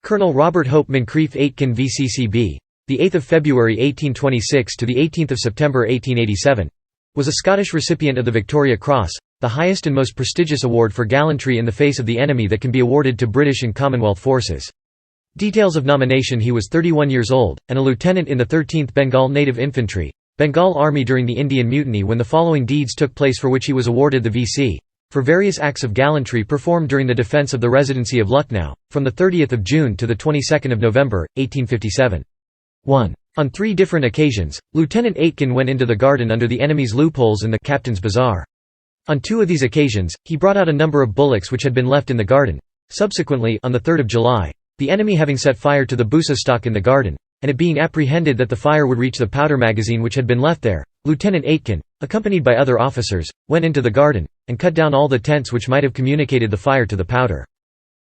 Colonel Robert Hope Moncrieff Aitken VCCB, the 8th of February 1826 to the 18th of September 1887, was a Scottish recipient of the Victoria Cross, the highest and most prestigious award for gallantry in the face of the enemy that can be awarded to British and Commonwealth forces. Details of nomination: he was 31 years old, and a lieutenant in the 13th Bengal Native Infantry, Bengal Army during the Indian Mutiny, when the following deeds took place for which he was awarded the V.C. for various acts of gallantry performed during the defence of the Residency of Lucknow, from 30 June to 22 November, 1857. 1. On 3 different occasions, Lieutenant Aitken went into the garden under the enemy's loopholes in the Captain's Bazaar. On 2 of these occasions, he brought out a number of bullocks which had been left in the garden. Subsequently, on 3 July, the enemy having set fire to the busa stock in the garden, and it being apprehended that the fire would reach the powder magazine which had been left there, Lieutenant Aitken, accompanied by other officers, went into the garden, and cut down all the tents which might have communicated the fire to the powder.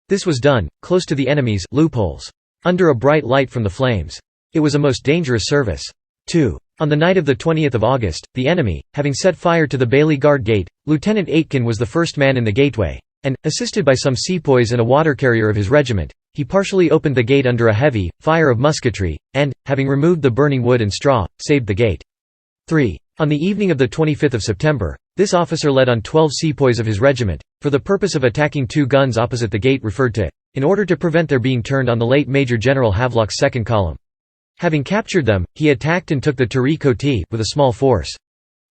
This was done, close to the enemy's loopholes, under a bright light from the flames. It was a most dangerous service. 2. On the night of 20 August, the enemy, having set fire to the Bailey Guard Gate, Lieutenant Aitken was the first man in the gateway, and, assisted by some sepoys and a water carrier of his regiment, he partially opened the gate under a heavy fire of musketry, and, having removed the burning wood and straw, saved the gate. 3. On the evening of 25 September, this officer led on 12 sepoys of his regiment, for the purpose of attacking 2 guns opposite the gate referred to, in order to prevent their being turned on the late Major General Havelock's 2nd column. Having captured them, he attacked and took the Turi Koti with a small force.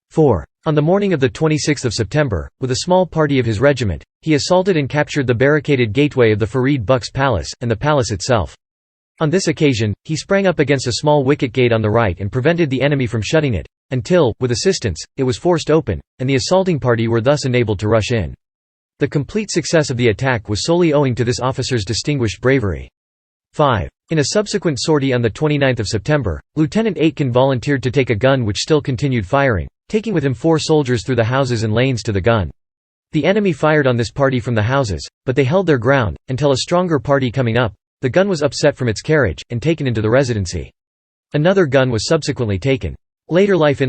4. On the morning of 26 September, with a small party of his regiment, he assaulted and captured the barricaded gateway of the Farid Buck's palace, and the palace itself. On this occasion, he sprang up against a small wicket gate on the right and prevented the enemy from shutting it, until, with assistance, it was forced open, and the assaulting party were thus enabled to rush in. The complete success of the attack was solely owing to this officer's distinguished bravery. 5. In a subsequent sortie on 29 September, Lieutenant Aitken volunteered to take a gun which still continued firing, taking with him 4 soldiers through the houses and lanes to the gun. The enemy fired on this party from the houses, but they held their ground, until a stronger party coming up, the gun was upset from its carriage, and taken into the Residency. Another gun was subsequently taken. In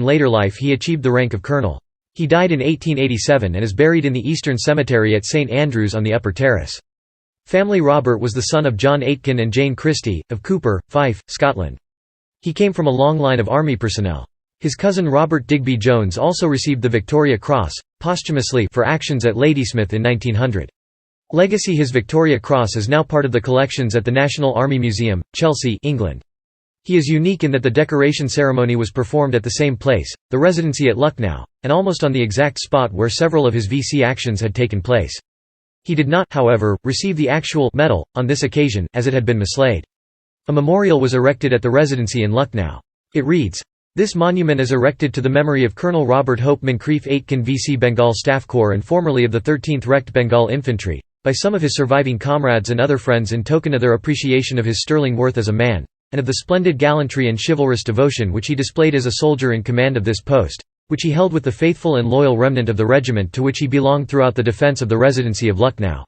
later life he achieved the rank of colonel. He died in 1887 and is buried in the Eastern Cemetery at St Andrews on the Upper Terrace. Family: Robert was the son of John Aitken and Jane Christie, of Cooper, Fife, Scotland. He came from a long line of army personnel. His cousin Robert Digby Jones also received the Victoria Cross, posthumously, for actions at Ladysmith in 1900. Legacy: his Victoria Cross is now part of the collections at the National Army Museum, Chelsea, England. He is unique in that the decoration ceremony was performed at the same place, the Residency at Lucknow, and almost on the exact spot where several of his VC actions had taken place. He did not, however, receive the actual medal on this occasion, as it had been mislaid. A memorial was erected at the Residency in Lucknow. It reads, "This monument is erected to the memory of Colonel Robert Hope Moncrieff Aitken VC Bengal Staff Corps and formerly of the 13th Rect Bengal Infantry, by some of his surviving comrades and other friends in token of their appreciation of his sterling worth as a man, and of the splendid gallantry and chivalrous devotion which he displayed as a soldier in command of this post, which he held with the faithful and loyal remnant of the regiment to which he belonged throughout the defence of the Residency of Lucknow."